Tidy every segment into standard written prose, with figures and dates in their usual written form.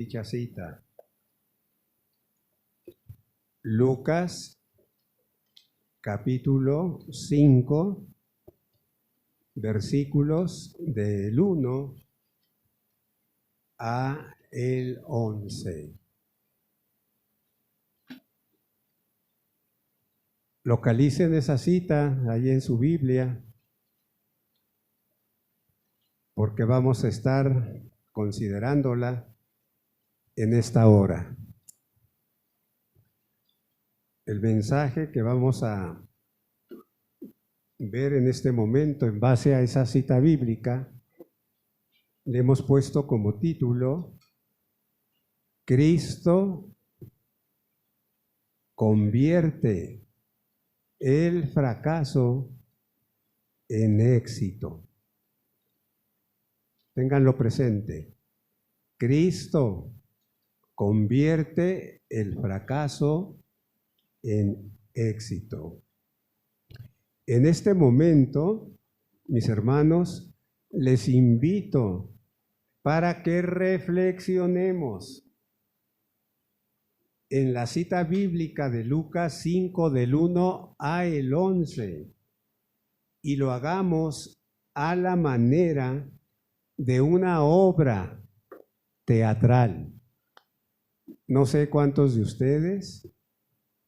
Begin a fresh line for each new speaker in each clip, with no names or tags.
dicha cita. Lucas, capítulo 5, versículos del 1 a el 11. Localicen esa cita ahí en su Biblia, porque vamos a estar considerándola en esta hora. El mensaje que vamos a ver en este momento en base a esa cita bíblica, le hemos puesto como título: Cristo convierte el fracaso en éxito. Ténganlo presente. Cristo convierte el fracaso en éxito. En este momento, mis hermanos, les invito para que reflexionemos en la cita bíblica de Lucas 5 del 1 a el 11 y lo hagamos a la manera de una obra teatral. No sé cuántos de ustedes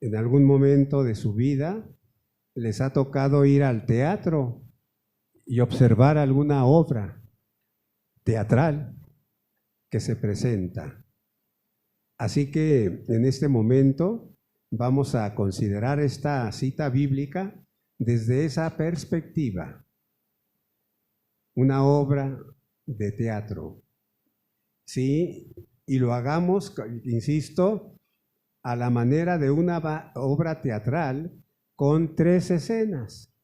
en algún momento de su vida les ha tocado ir al teatro y observar alguna obra teatral que se presenta. Así que en este momento vamos a considerar esta cita bíblica desde esa perspectiva, una obra de teatro. Sí, y lo hagamos, insisto, a la manera de una obra teatral con 3 escenas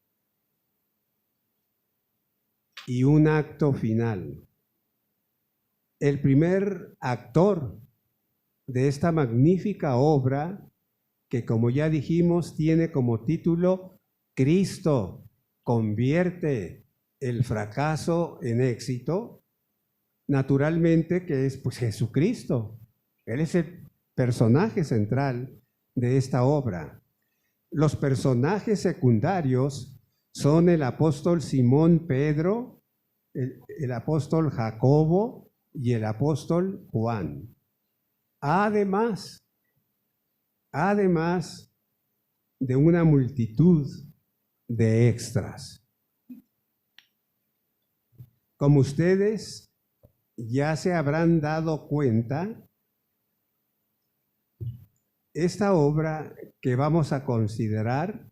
y un acto final. El primer actor de esta magnífica obra, que como ya dijimos tiene como título Cristo convierte el fracaso en éxito, naturalmente que es pues Jesucristo. Él es el personaje central de esta obra. Los personajes secundarios son el apóstol Simón Pedro, el apóstol Jacobo y el apóstol Juan. Además de una multitud de extras. Como ustedes ya se habrán dado cuenta, esta obra que vamos a considerar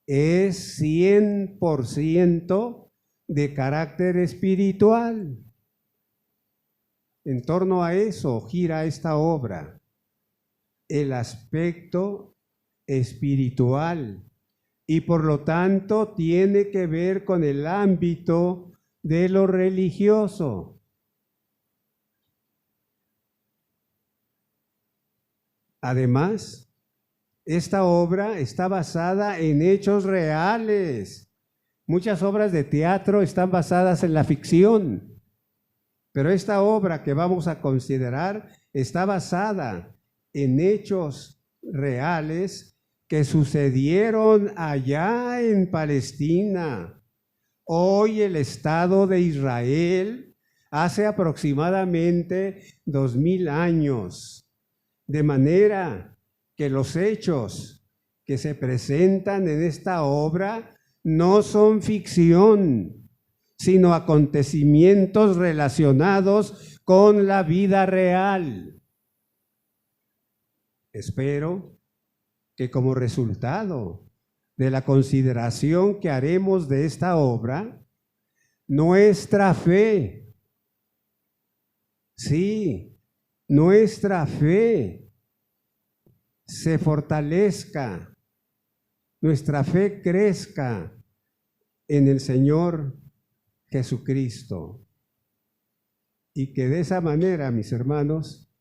es 100% de carácter espiritual. En torno a eso gira esta obra, el aspecto espiritual, y por lo tanto tiene que ver con el ámbito de lo religioso. Además, esta obra está basada en hechos reales. Muchas obras de teatro están basadas en la ficción, pero esta obra que vamos a considerar está basada en hechos reales que sucedieron allá en Palestina, hoy el Estado de Israel, hace aproximadamente 2000 años. De manera que los hechos que se presentan en esta obra no son ficción, sino acontecimientos relacionados con la vida real. Espero que como resultado de la consideración que haremos de esta obra, nuestra fe, nuestra fe se fortalezca, nuestra fe crezca en el Señor Jesucristo, y que de esa manera, mis hermanos,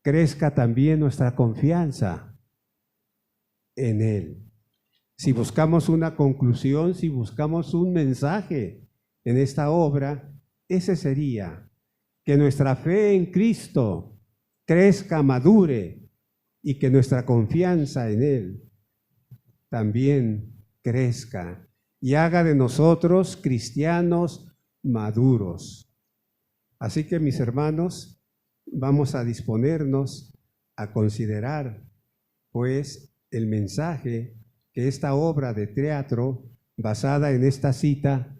crezca también nuestra confianza en Él. Si buscamos una conclusión, si buscamos un mensaje en esta obra, ese sería: que nuestra fe en Cristo crezca, madure, y que nuestra confianza en Él también crezca y haga de nosotros cristianos maduros. Así que, mis hermanos, vamos a disponernos a considerar, pues, el mensaje que esta obra de teatro, basada en esta cita,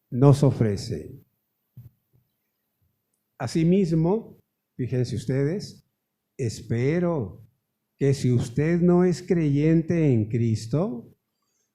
nos ofrece. Asimismo, fíjense ustedes, espero que si usted no es creyente en Cristo,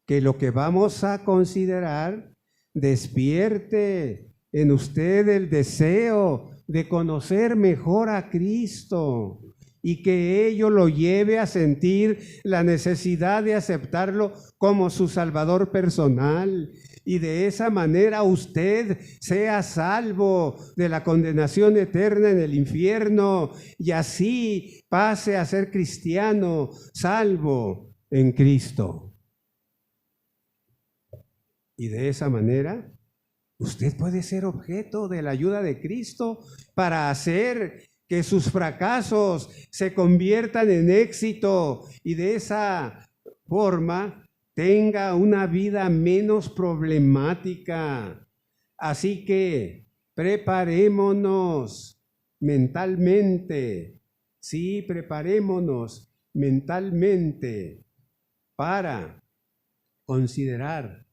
que lo que vamos a considerar despierte en usted el deseo de conocer mejor a Cristo y que ello lo lleve a sentir la necesidad de aceptarlo como su Salvador personal, y de esa manera usted sea salvo de la condenación eterna en el infierno y así pase a ser cristiano, salvo en Cristo. Y de esa manera usted puede ser objeto de la ayuda de Cristo para hacer que sus fracasos se conviertan en éxito y de esa forma tenga una vida menos problemática. Así que preparémonos mentalmente, sí, preparémonos mentalmente para considerar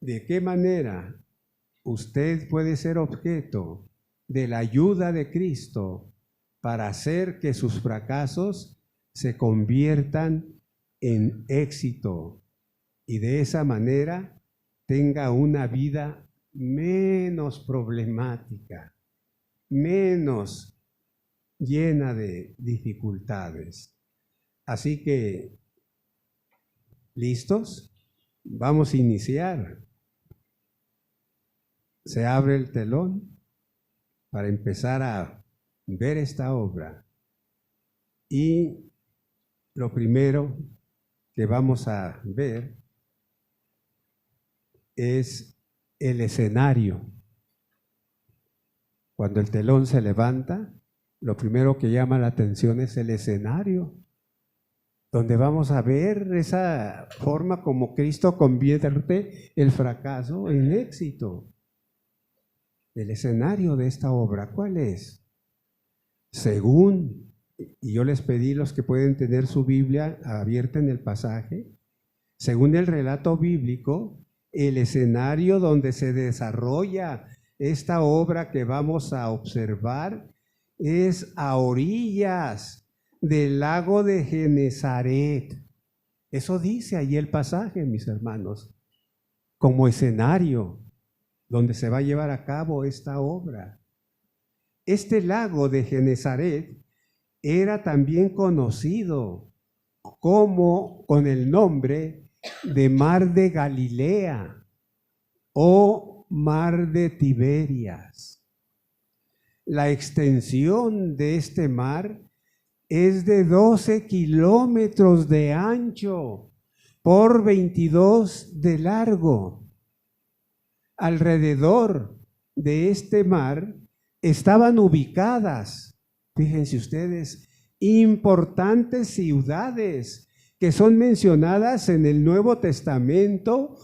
de qué manera usted puede ser objeto de la ayuda de Cristo para hacer que sus fracasos se conviertan en éxito y de esa manera tenga una vida menos problemática, menos llena de dificultades. Así que, ¿listos? Vamos a iniciar. Se abre el telón para empezar a ver esta obra. Y lo primero que vamos a ver es el escenario. Cuando el telón se levanta, lo primero que llama la atención es el escenario, donde vamos a ver esa forma como Cristo convierte el fracaso en éxito. El escenario de esta obra, ¿cuál es? Según, y yo les pedí los que pueden tener su Biblia abierta en el pasaje, según el relato bíblico, el escenario donde se desarrolla esta obra que vamos a observar es a orillas del lago de Genesaret. Eso dice ahí el pasaje, mis hermanos, como escenario donde se va a llevar a cabo esta obra. Este lago de Genesaret era también conocido como con el nombre de Mar de Galilea o Mar de Tiberias. La extensión de este mar es de 12 kilómetros de ancho por 22 de largo. Alrededor de este mar estaban ubicadas, fíjense ustedes, importantes ciudades que son mencionadas en el Nuevo Testamento,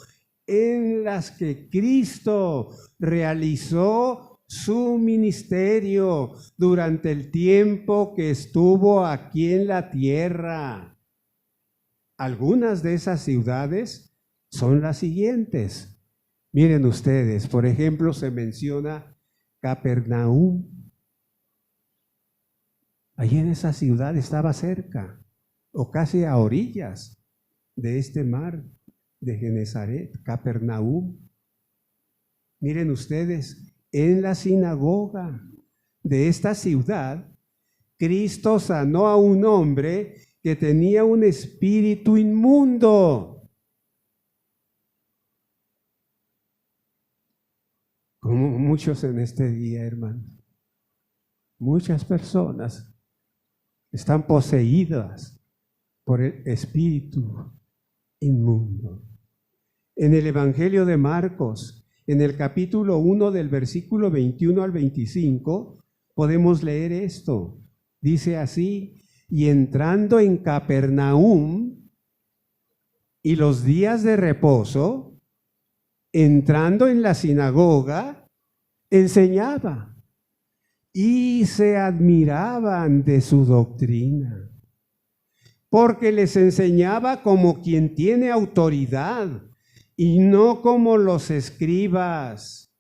en las que Cristo realizó su ministerio durante el tiempo que estuvo aquí en la tierra. Algunas de esas ciudades son las siguientes. Miren ustedes, por ejemplo, se menciona Capernaum. Allí en esa ciudad estaba cerca, o casi a orillas de este mar de Genesaret, Capernaum. Miren ustedes, en la sinagoga de esta ciudad, Cristo sanó a un hombre que tenía un espíritu inmundo. Como muchos en este día, hermanos, muchas personas están poseídas por el espíritu inmundo. En el Evangelio de Marcos, en el capítulo 1 del versículo 21 al 25, podemos leer esto. dice así, y entrando en Capernaum, y los días de reposo, entrando en la sinagoga, enseñaba, y se admiraban de su doctrina, porque les enseñaba como quien tiene autoridad, y no como los escribas.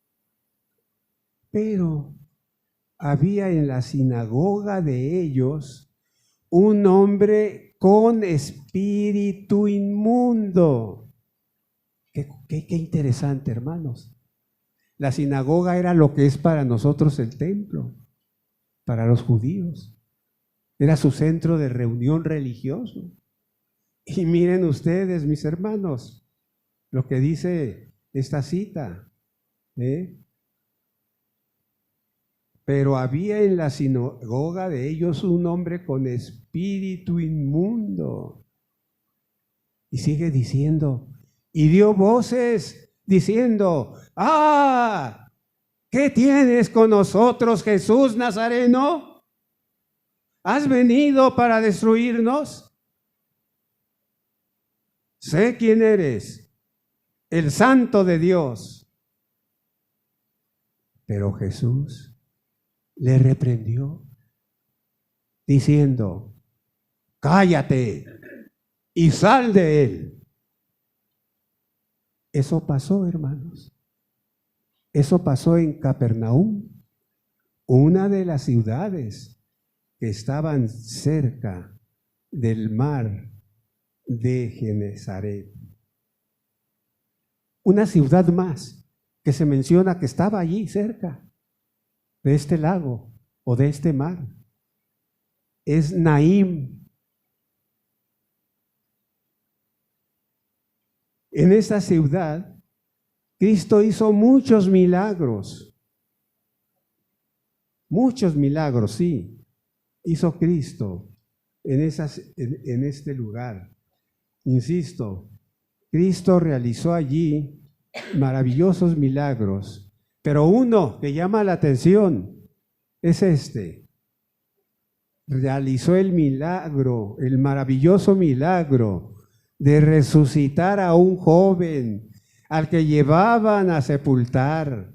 Pero había en la sinagoga de ellos un hombre con espíritu inmundo. Qué interesante, hermanos. La sinagoga era lo que es para nosotros el templo, para los judíos. Era su centro de reunión religioso. Y miren ustedes, mis hermanos, lo que dice esta cita, Pero había en la sinagoga de ellos un hombre con espíritu inmundo. Y sigue diciendo, y dio voces diciendo, ¡ah! ¿Qué tienes con nosotros, Jesús Nazareno? ¿Has venido para destruirnos? Sé quién eres, el Santo de Dios. Pero Jesús le reprendió, diciendo, cállate y sal de él. Eso pasó, hermanos. Eso pasó en Capernaum, una de las ciudades que estaban cerca del mar de Genesaret. Una ciudad más que se menciona que estaba allí cerca de este lago o de este mar. Es Naín. En esta ciudad, Cristo hizo muchos milagros. Muchos milagros, sí, hizo Cristo en este lugar. Insisto, Cristo realizó allí maravillosos milagros, pero uno que llama la atención es este. Realizó el milagro, el maravilloso milagro de resucitar a un joven al que llevaban a sepultar.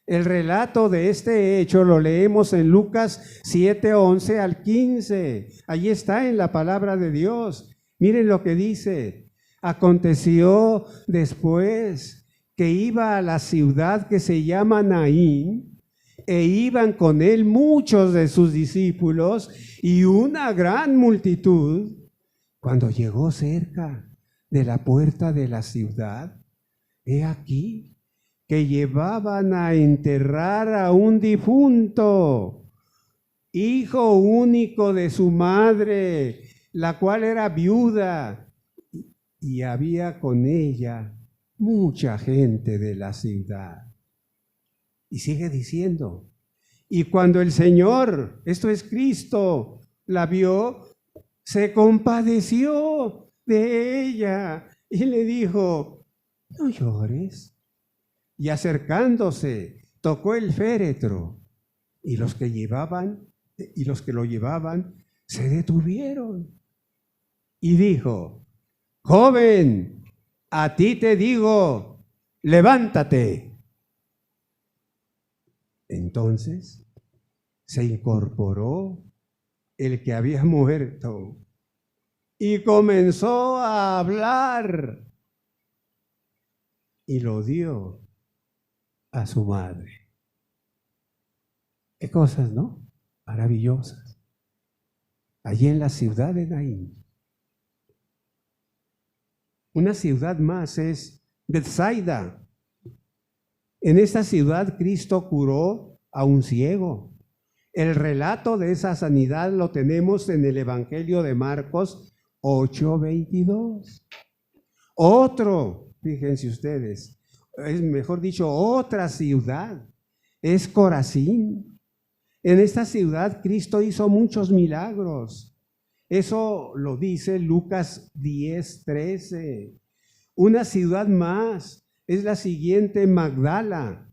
El relato de este hecho lo leemos en Lucas 7:11 al 15. Allí está en la palabra de Dios. Miren lo que dice. Aconteció después que iba a la ciudad que se llama Naín, e iban con él muchos de sus discípulos y una gran multitud. Cuando llegó cerca de la puerta de la ciudad, he aquí que llevaban a enterrar a un difunto, hijo único de su madre, la cual era viuda, y había con ella mucha gente de la ciudad. Y sigue diciendo, y cuando el Señor, esto es Cristo, la vio, se compadeció de ella y le dijo, no llores. Y acercándose, tocó el féretro, y los que lo llevaban se detuvieron. Y dijo, joven, a ti te digo, levántate. Entonces se incorporó el que había muerto y comenzó a hablar y lo dio a su madre. Qué cosas, ¿no? Maravillosas. Allí en la ciudad de Naín. Una ciudad más es Bethsaida. En esta ciudad Cristo curó a un ciego. El relato de esa sanidad lo tenemos en el Evangelio de Marcos 8:22. Otro, fíjense ustedes, es mejor dicho, otra ciudad, es Corazín. En esta ciudad Cristo hizo muchos milagros. Eso lo dice Lucas 10:13. Una ciudad más es la siguiente, Magdala.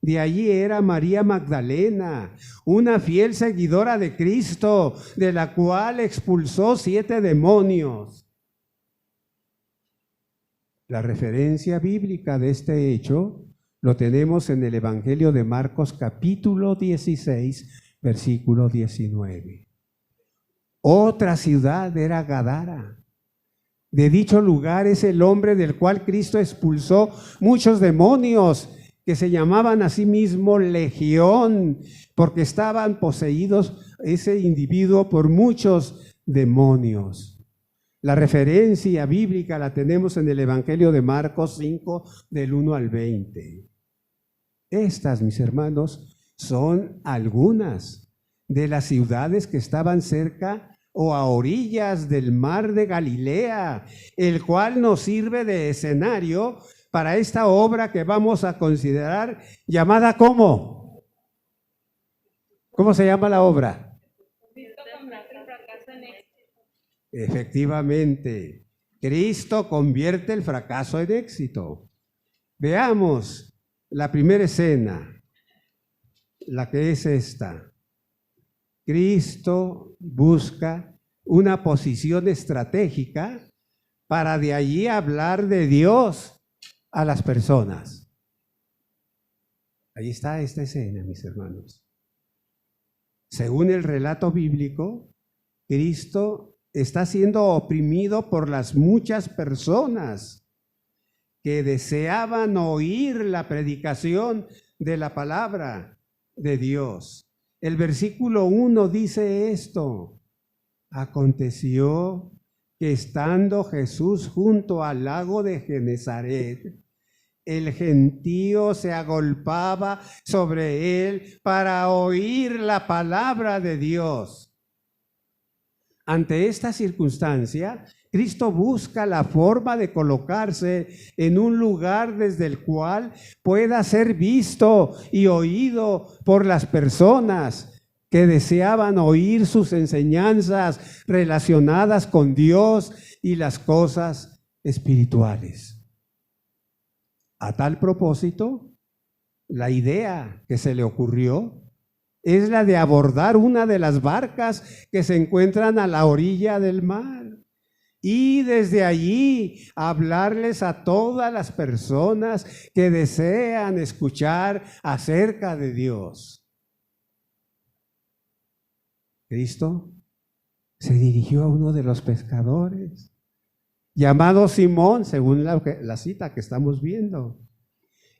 De allí era María Magdalena, una fiel seguidora de Cristo, de la cual expulsó 7 demonios. La referencia bíblica de este hecho lo tenemos en el Evangelio de Marcos capítulo 16, versículo 19. Otra ciudad era Gadara. De dicho lugar es el hombre del cual Cristo expulsó muchos demonios, que se llamaban a sí mismo Legión, porque estaban poseídos ese individuo por muchos demonios. La referencia bíblica la tenemos en el Evangelio de Marcos 5, del 1 al 20. Estas, mis hermanos, son algunas de las ciudades que estaban cerca o a orillas del mar de Galilea, el cual nos sirve de escenario para esta obra que vamos a considerar, llamada ¿cómo? ¿Cómo se llama la obra? Efectivamente, Cristo convierte el fracaso en éxito. Veamos la primera escena, la que es esta. Cristo busca una posición estratégica para de allí hablar de Dios a las personas. Ahí está esta escena, mis hermanos. Según el relato bíblico, Cristo está siendo oprimido por las muchas personas que deseaban oír la predicación de la palabra de Dios. El versículo 1 dice esto: aconteció que estando Jesús junto al lago de Genezaret, el gentío se agolpaba sobre él para oír la palabra de Dios. Ante esta circunstancia, Cristo busca la forma de colocarse en un lugar desde el cual pueda ser visto y oído por las personas que deseaban oír sus enseñanzas relacionadas con Dios y las cosas espirituales. A tal propósito, la idea que se le ocurrió es la de abordar una de las barcas que se encuentran a la orilla del mar y desde allí hablarles a todas las personas que desean escuchar acerca de Dios. Cristo se dirigió a uno de los pescadores, llamado Simón, según la cita que estamos viendo,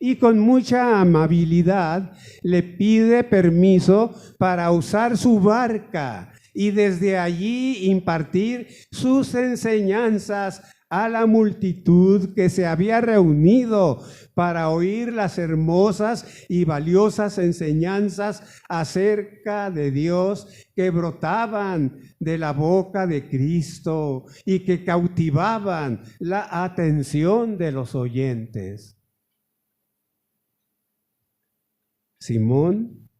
y con mucha amabilidad le pide permiso para usar su barca y desde allí impartir sus enseñanzas a la multitud que se había reunido para oír las hermosas y valiosas enseñanzas acerca de Dios que brotaban de la boca de Cristo y que cautivaban la atención de los oyentes. Simón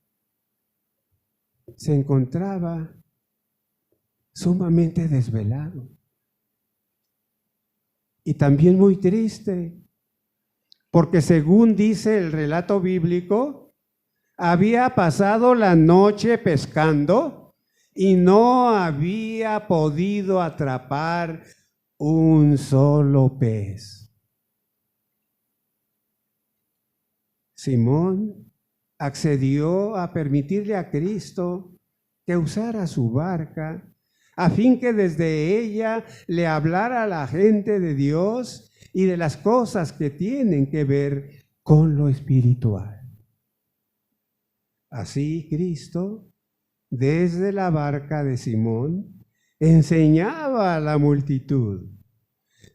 se encontraba sumamente desvelado y también muy triste, porque según dice el relato bíblico, había pasado la noche pescando y no había podido atrapar un solo pez. Simón accedió a permitirle a Cristo que usara su barca a fin que desde ella le hablara a la gente de Dios y de las cosas que tienen que ver con lo espiritual. Así Cristo, desde la barca de Simón, enseñaba a la multitud.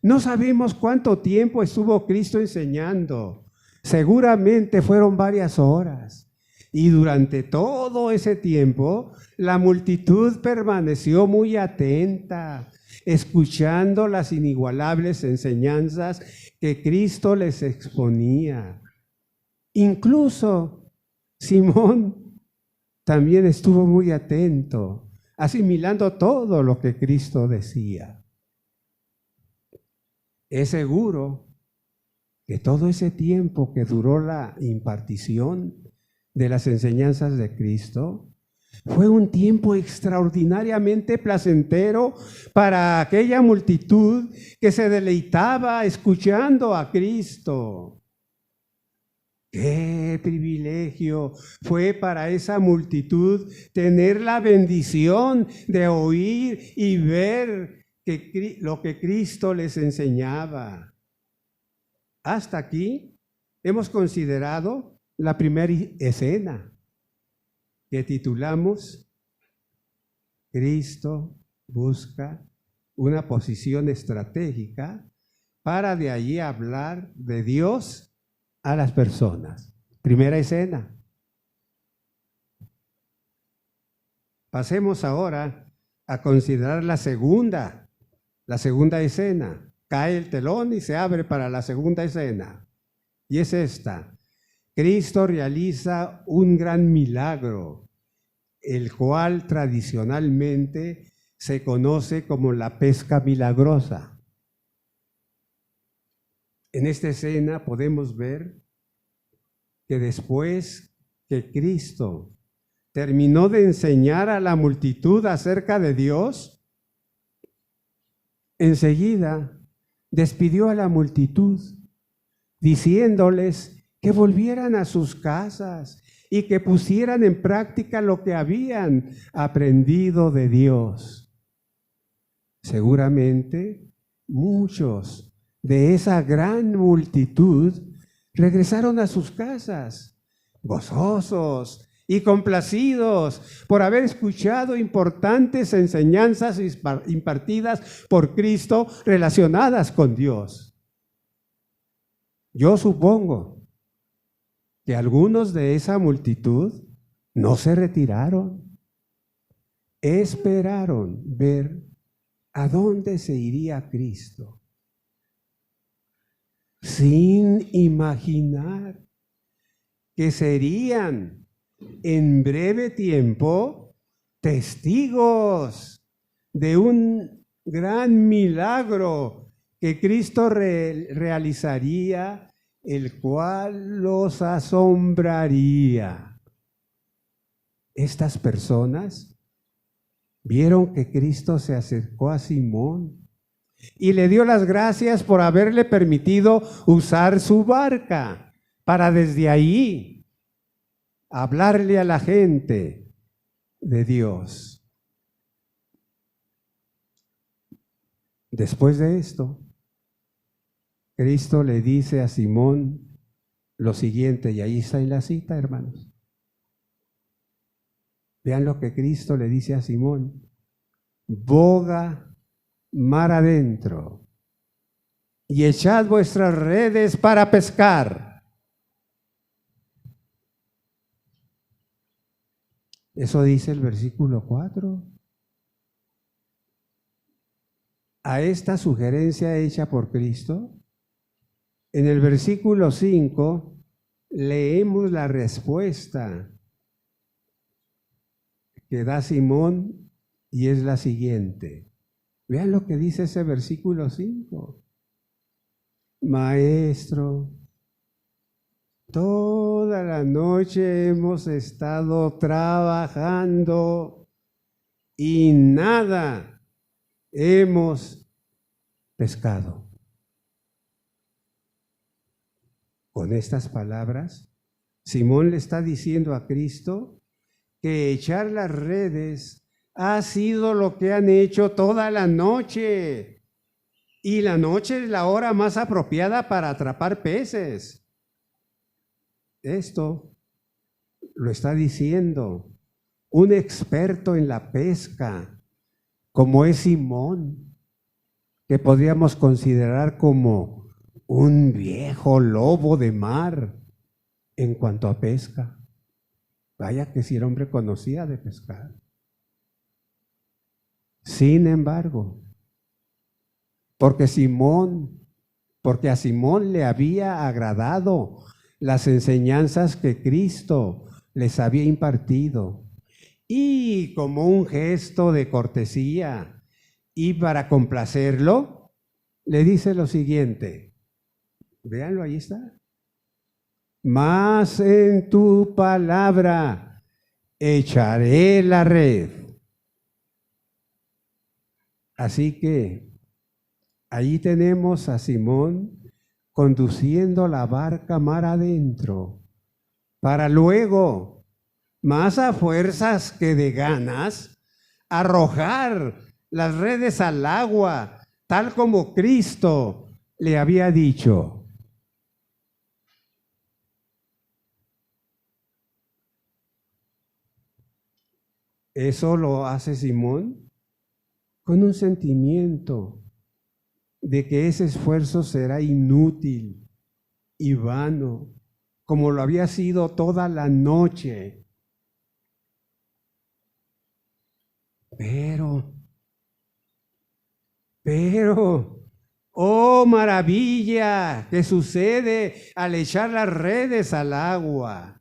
No sabemos cuánto tiempo estuvo Cristo enseñando. Seguramente fueron varias horas. Y durante todo ese tiempo, la multitud permaneció muy atenta, escuchando las inigualables enseñanzas que Cristo les exponía. Incluso Simón también estuvo muy atento, asimilando todo lo que Cristo decía. Es seguro que todo ese tiempo que duró la impartición de las enseñanzas de Cristo fue un tiempo extraordinariamente placentero para aquella multitud que se deleitaba escuchando a Cristo. ¡Qué privilegio fue para esa multitud tener la bendición de oír y ver lo que Cristo les enseñaba! Hasta aquí hemos considerado la primera escena que titulamos Cristo busca una posición estratégica para de allí hablar de Dios a las personas. Primera escena. Pasemos ahora a considerar la segunda escena. Cae el telón y se abre para la segunda escena. Y es esta. Cristo realiza un gran milagro, el cual tradicionalmente se conoce como la pesca milagrosa. En esta escena podemos ver que después que Cristo terminó de enseñar a la multitud acerca de Dios, enseguida despidió a la multitud, diciéndoles que volvieran a sus casas y que pusieran en práctica lo que habían aprendido de Dios. Seguramente muchos de esa gran multitud regresaron a sus casas, gozosos y complacidos por haber escuchado importantes enseñanzas impartidas por Cristo relacionadas con Dios. Yo supongo que algunos de esa multitud no se retiraron, esperaron ver a dónde se iría Cristo, sin imaginar que serían en breve tiempo testigos de un gran milagro que Cristo realizaría, el cual los asombraría. Estas personas vieron que Cristo se acercó a Simón y le dio las gracias por haberle permitido usar su barca para desde ahí hablarle a la gente de Dios. Después de esto, Cristo le dice a Simón lo siguiente, y ahí está en la cita, hermanos. Vean lo que Cristo le dice a Simón: boga mar adentro y echad vuestras redes para pescar. Eso dice el versículo 4. A esta sugerencia hecha por Cristo, en el versículo 5 leemos la respuesta que da Simón y es la siguiente. Vean lo que dice ese versículo 5. Maestro, toda la noche hemos estado trabajando y nada hemos pescado. Con estas palabras, Simón le está diciendo a Cristo que echar las redes ha sido lo que han hecho toda la noche. Y la noche es la hora más apropiada para atrapar peces. Esto lo está diciendo un experto en la pesca, como es Simón, que podríamos considerar como un viejo lobo de mar en cuanto a pesca. Vaya que si el hombre conocía de pescar. Sin embargo, porque a Simón le había agradado las enseñanzas que Cristo les había impartido, y como un gesto de cortesía y para complacerlo, le dice lo siguiente: Véanlo, ahí está. Mas en tu palabra echaré la red. Así que ahí tenemos a Simón conduciendo la barca mar adentro, para luego, más a fuerzas que de ganas, arrojar las redes al agua, tal como Cristo le había dicho. Eso lo hace Simón con un sentimiento de que ese esfuerzo será inútil y vano, como lo había sido toda la noche. Pero, oh maravilla que sucede al echar las redes al agua.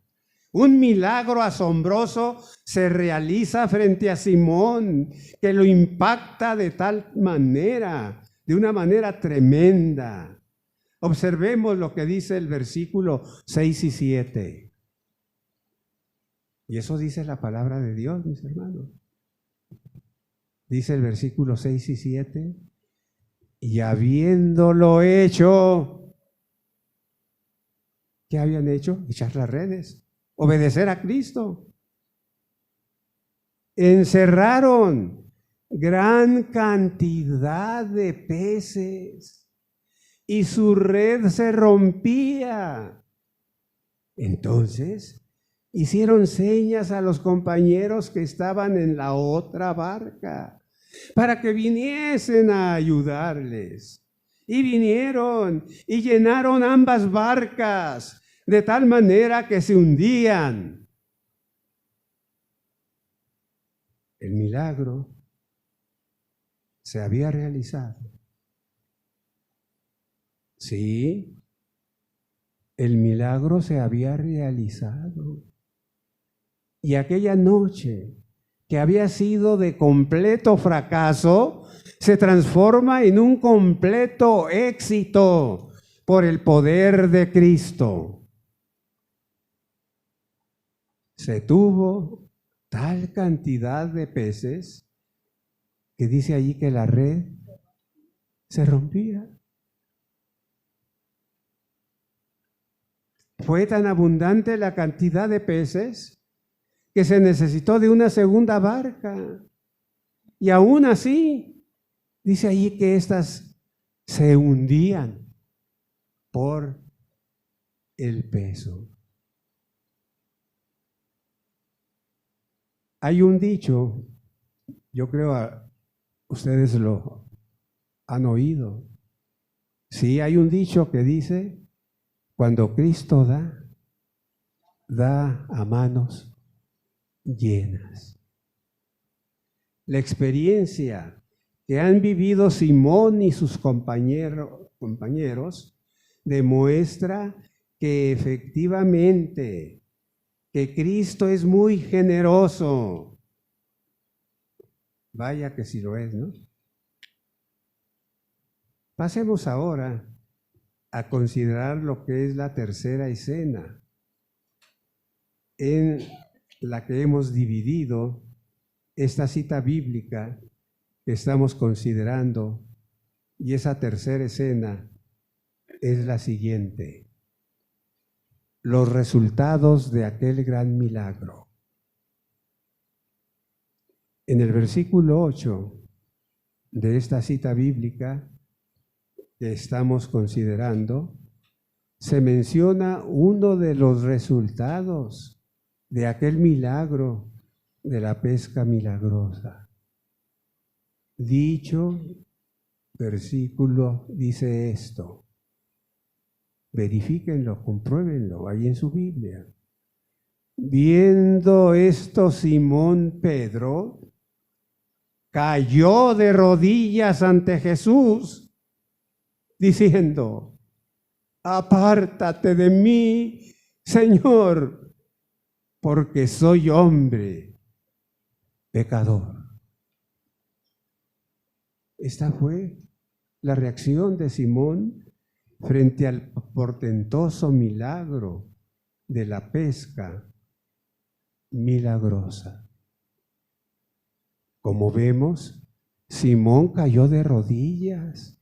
Un milagro asombroso se realiza frente a Simón, que lo impacta de tal manera, de una manera tremenda. Observemos lo que dice el versículo 6 y 7. Y eso dice la palabra de Dios, mis hermanos. Dice el versículo 6 y 7. Y habiéndolo hecho, ¿qué habían hecho? Echar las redes, obedecer a Cristo. Encerraron gran cantidad de peces y su red se rompía. Entonces hicieron señas a los compañeros que estaban en la otra barca para que viniesen a ayudarles. Y vinieron y llenaron ambas barcas de tal manera que se hundían. El milagro se había realizado. Sí, el milagro se había realizado. Y aquella noche, que había sido de completo fracaso, se transforma en un completo éxito por el poder de Cristo. Se tuvo tal cantidad de peces que dice allí que la red se rompía. Fue tan abundante la cantidad de peces que se necesitó de una segunda barca. Y aún así, dice allí que éstas se hundían por el peso. Hay un dicho, yo creo ustedes lo han oído. Sí, hay un dicho que dice, cuando Cristo da a manos llenas. La experiencia que han vivido Simón y sus compañeros demuestra que efectivamente que Cristo es muy generoso. Vaya que sí lo es, ¿no? Pasemos ahora a considerar lo que es la tercera escena en la que hemos dividido esta cita bíblica que estamos considerando, y esa tercera escena es la siguiente: los resultados de aquel gran milagro. En el versículo 8 de esta cita bíblica que estamos considerando, se menciona uno de los resultados de aquel milagro de la pesca milagrosa. Dicho versículo dice esto. Verifíquenlo, compruébenlo ahí en su Biblia. Viendo esto, Simón Pedro cayó de rodillas ante Jesús, diciendo: apártate de mí, Señor, porque soy hombre pecador. Esta fue la reacción de Simón frente al portentoso milagro de la pesca milagrosa. Como vemos, Simón cayó de rodillas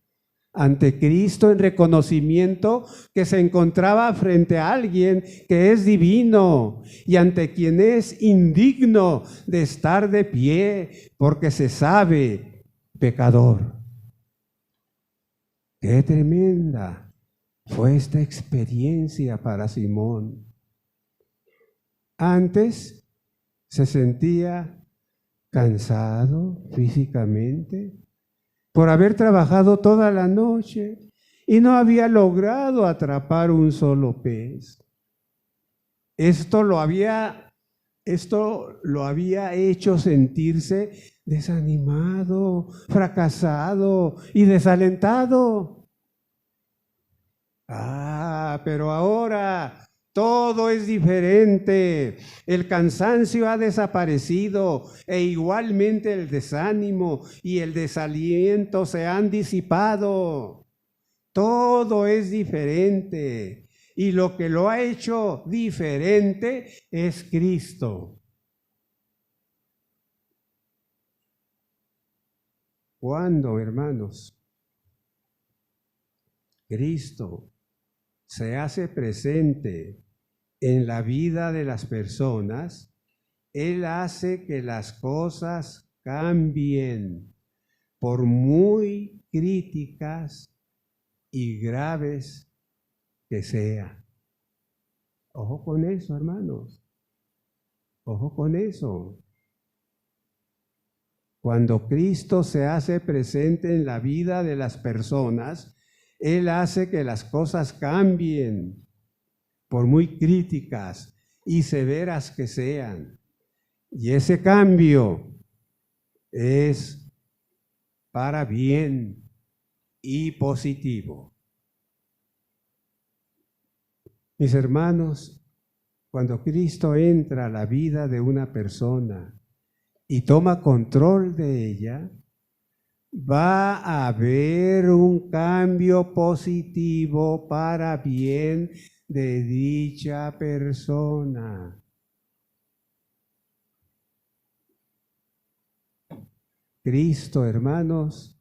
ante Cristo en reconocimiento que se encontraba frente a alguien que es divino y ante quien es indigno de estar de pie porque se sabe pecador. ¡Qué tremenda fue esta experiencia para Simón! Antes se sentía cansado físicamente por haber trabajado toda la noche y no había logrado atrapar un solo pez. Esto lo había hecho sentirse desanimado, fracasado y desalentado. Pero ahora todo es diferente. El cansancio ha desaparecido e igualmente el desánimo y el desaliento se han disipado. Todo es diferente. Y lo que lo ha hecho diferente es Cristo. ¿Cuándo, hermanos, Cristo se hace presente en la vida de las personas? Él hace que las cosas cambien, por muy críticas y graves que sean. Ojo con eso, hermanos. Ojo con eso. Cuando Cristo se hace presente en la vida de las personas, Él hace que las cosas cambien, por muy críticas y severas que sean. Y ese cambio es para bien y positivo. Mis hermanos, cuando Cristo entra a la vida de una persona y toma control de ella, va a haber un cambio positivo para bien de dicha persona. Cristo, hermanos,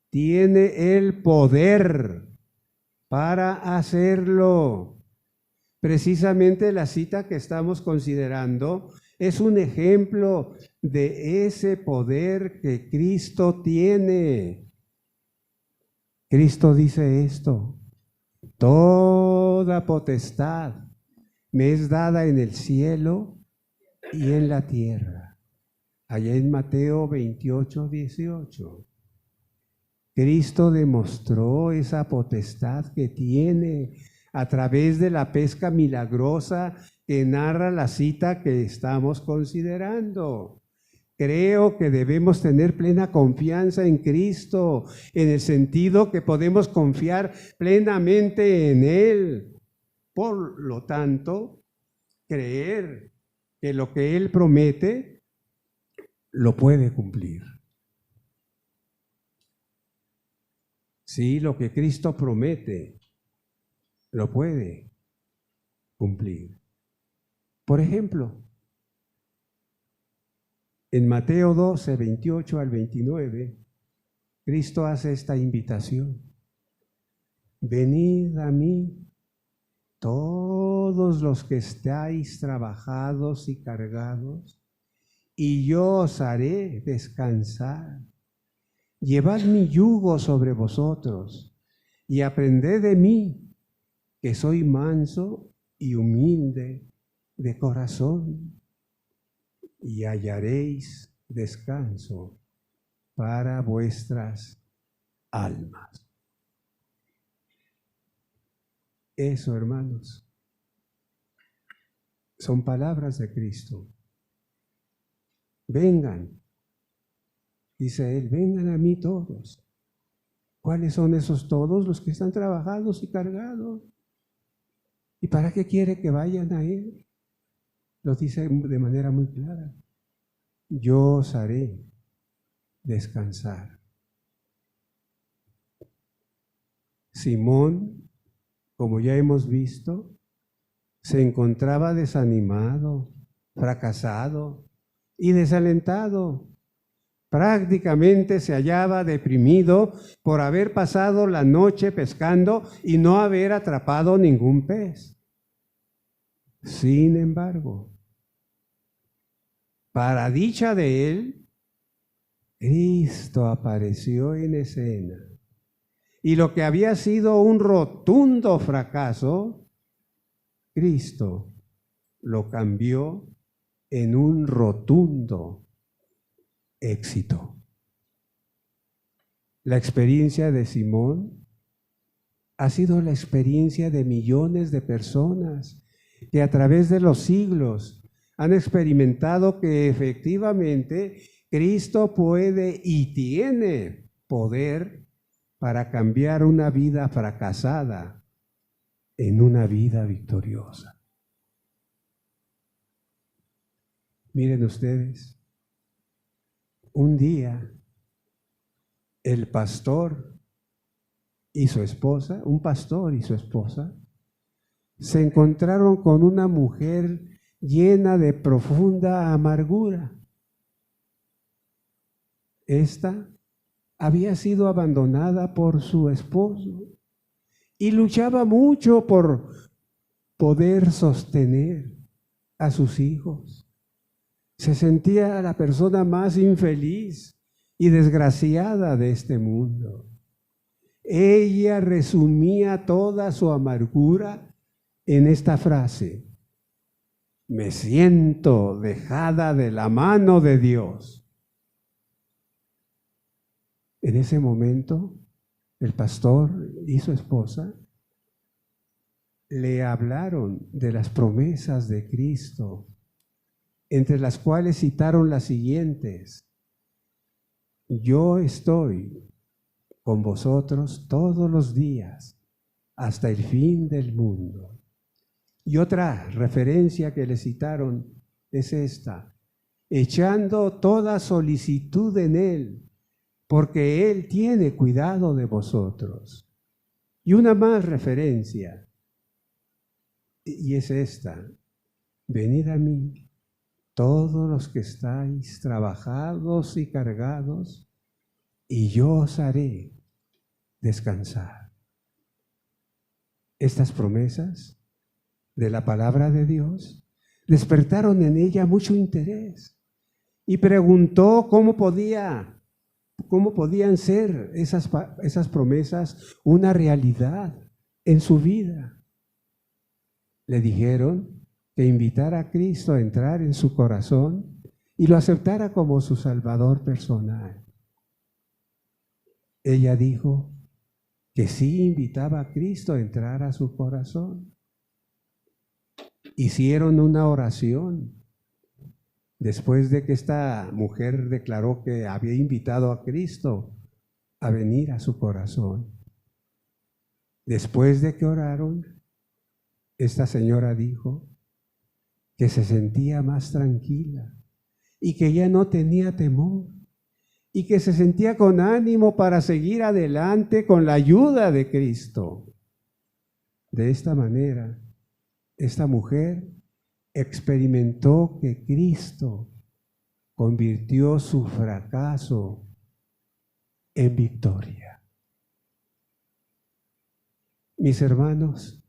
tiene el poder para hacerlo. Precisamente la cita que estamos considerando es un ejemplo de ese poder que Cristo tiene. Cristo dice esto: toda potestad me es dada en el cielo y en la tierra. Allá en Mateo 28, 18. Cristo demostró esa potestad que tiene a través de la pesca milagrosa que narra la cita que estamos considerando. Creo que debemos tener plena confianza en Cristo, en el sentido que podemos confiar plenamente en Él. Por lo tanto, creer que lo que Él promete, lo puede cumplir. Sí, lo que Cristo promete, lo puede cumplir. Por ejemplo, en Mateo 12, 28 al 29, Cristo hace esta invitación: venid a mí, todos los que estáis trabajados y cargados, y yo os haré descansar. Llevad mi yugo sobre vosotros, y aprended de mí, que soy manso y humilde de corazón, y hallaréis descanso para vuestras almas. Eso, hermanos, son palabras de Cristo. Vengan, dice Él, vengan a mí todos. ¿Cuáles son esos todos? Los que están trabajados y cargados. ¿Y para qué quiere que vayan a Él? Lo dice de manera muy clara: yo os haré descansar. Simón como ya hemos visto, se encontraba desanimado, fracasado y desalentado. Prácticamente se hallaba deprimido por haber pasado la noche pescando y no haber atrapado ningún pez. Sin embargo, para dicha de él, Cristo apareció en escena. Y lo que había sido un rotundo fracaso, Cristo lo cambió en un rotundo éxito. La experiencia de Simón ha sido la experiencia de millones de personas que a través de los siglos han experimentado que efectivamente Cristo puede y tiene poder para cambiar una vida fracasada en una vida victoriosa. Miren ustedes, un día el pastor y su esposa, un pastor y su esposa, se encontraron con una mujer llena de profunda amargura. Esta había sido abandonada por su esposo y luchaba mucho por poder sostener a sus hijos. Se sentía la persona más infeliz y desgraciada de este mundo. Ella resumía toda su amargura en esta frase: me siento dejada de la mano de Dios. En ese momento, el pastor y su esposa le hablaron de las promesas de Cristo, entre las cuales citaron las siguientes: yo estoy con vosotros todos los días hasta el fin del mundo. Y otra referencia que le citaron es esta: echando toda solicitud en Él, porque Él tiene cuidado de vosotros. Y una más referencia, y es esta: venid a mí, todos los que estáis trabajados y cargados, y yo os haré descansar. Estas promesas de la palabra de Dios despertaron en ella mucho interés y preguntó cómo podían ser esas promesas una realidad en su vida. Le dijeron que invitara a Cristo a entrar en su corazón y lo aceptara como su Salvador personal. Ella dijo que sí invitaba a Cristo a entrar a su corazón. Hicieron una oración después de que esta mujer declaró que había invitado a Cristo a venir a su corazón. Después de que oraron, esta señora dijo que se sentía más tranquila y que ya no tenía temor y que se sentía con ánimo para seguir adelante con la ayuda de Cristo. De esta manera, esta mujer experimentó que Cristo convirtió su fracaso en victoria. Mis hermanos,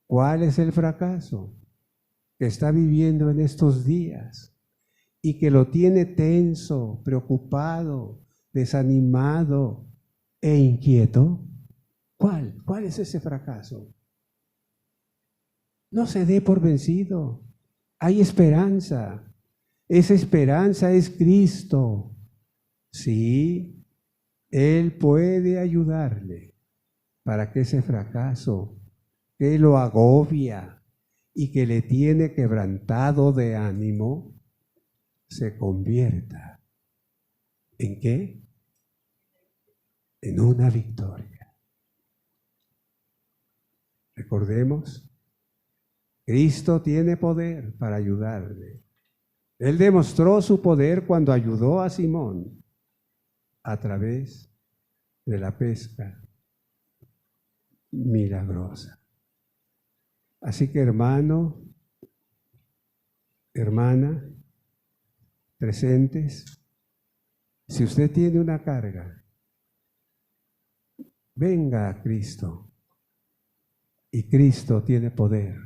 ¿cuál es el fracaso que está viviendo en estos días y que lo tiene tenso, preocupado, desanimado e inquieto? ¿Cuál? ¿Cuál es ese fracaso? No se dé por vencido. Hay esperanza. Esa esperanza es Cristo. Sí, Él puede ayudarle para que ese fracaso que lo agobia y que le tiene quebrantado de ánimo se convierta ¿en qué? En una victoria. Recordemos, Cristo tiene poder para ayudarle. Él demostró su poder cuando ayudó a Simón a través de la pesca. milagrosa. Así que hermano, hermana, presentes, si usted tiene una carga, venga a Cristo. Y Cristo tiene poder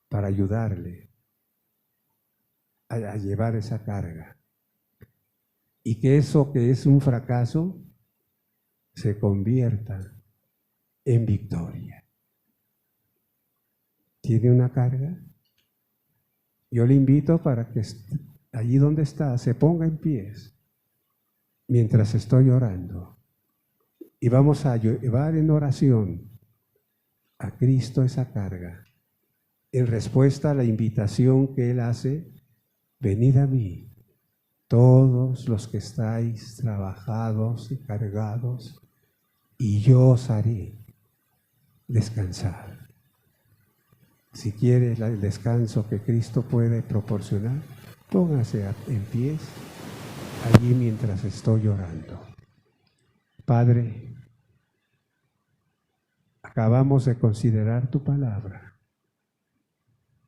para ayudarle a llevar esa carga. Y que eso que es un fracaso se convierta en victoria. ¿Tiene una carga? Yo le invito para que allí donde está se ponga en pies mientras estoy orando. Y vamos a llevar en oración a Cristo esa carga, en respuesta a la invitación que Él hace: venid a mí, todos los que estáis trabajados y cargados, y yo os haré descansar. Si quiere el descanso que Cristo puede proporcionar, póngase en pies allí mientras estoy orando. Padre, acabamos de considerar tu palabra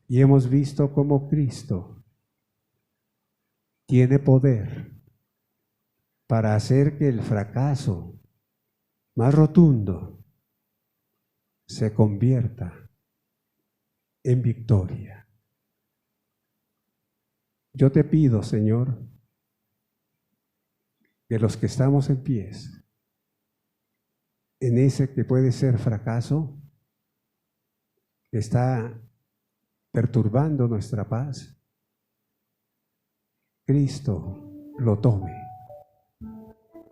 y hemos visto cómo Cristo tiene poder para hacer que el fracaso más rotundo se convierta en victoria. Yo te pido, Señor, que los que estamos en pies, en ese que puede ser fracaso, que está perturbando nuestra paz, Cristo lo tome.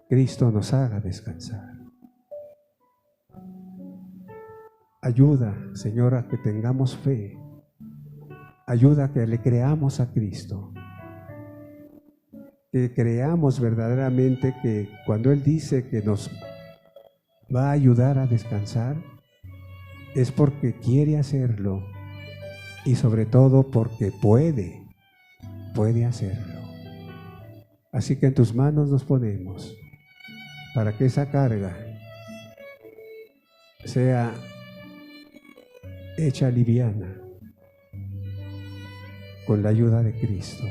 Cristo nos haga descansar. Ayuda, Señor, a que tengamos fe. Ayuda a que le creamos a Cristo. Que creamos verdaderamente que cuando Él dice que nos va a ayudar a descansar, es porque quiere hacerlo y sobre todo porque puede hacerlo. Así que en tus manos nos ponemos para que esa carga sea hecha liviana con la ayuda de Cristo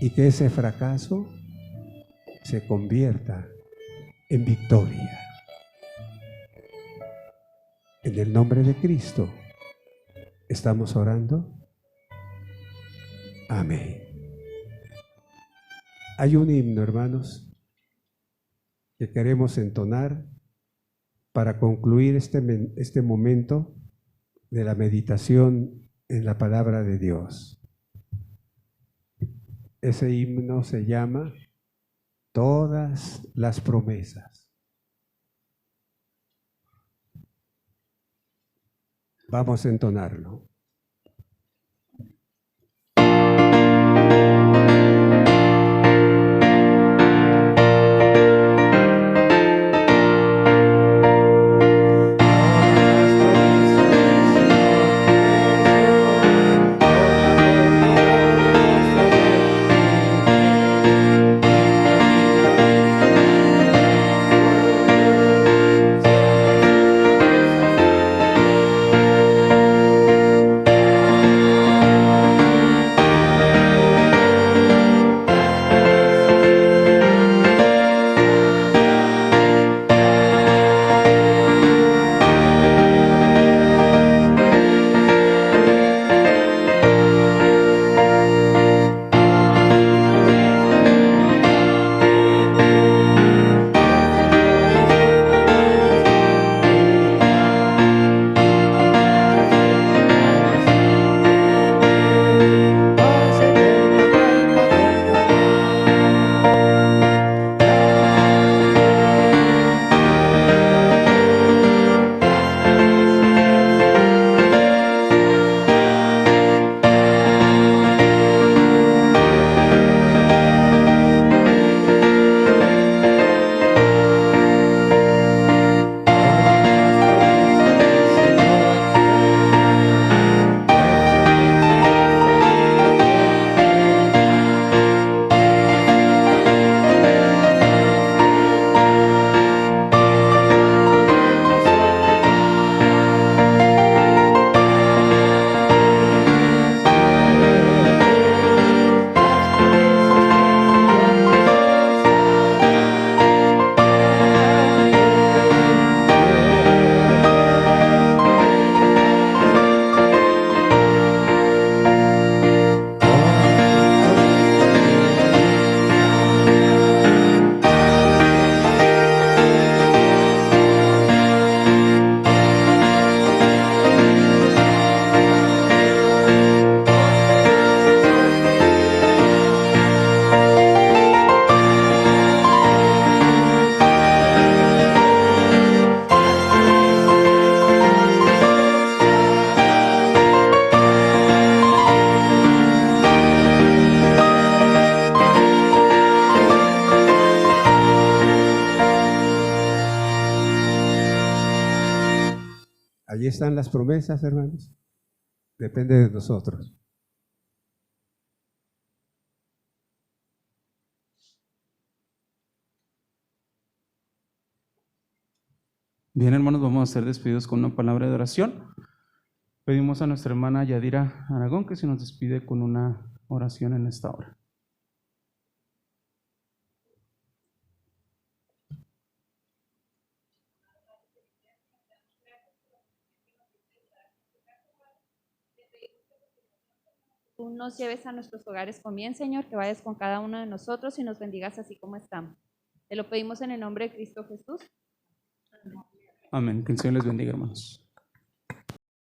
y que ese fracaso se convierta en victoria. En el nombre de Cristo estamos orando. Amén. Hay un himno, hermanos, que queremos entonar para concluir este momento de la meditación en la palabra de Dios. Ese himno se llama Todas las promesas. Vamos a entonarlo. están las promesas, hermanos. Depende de nosotros.
Bien, hermanos, vamos a ser despedidos con una palabra de oración. Pedimos a nuestra hermana Yadira Aragón que se nos despide con una oración en esta hora.
Tú nos lleves a nuestros hogares con bien, Señor, que vayas con cada uno de nosotros y nos bendigas así como estamos. Te lo pedimos en el nombre de Cristo Jesús.
Amén. Que el Señor les bendiga, hermanos.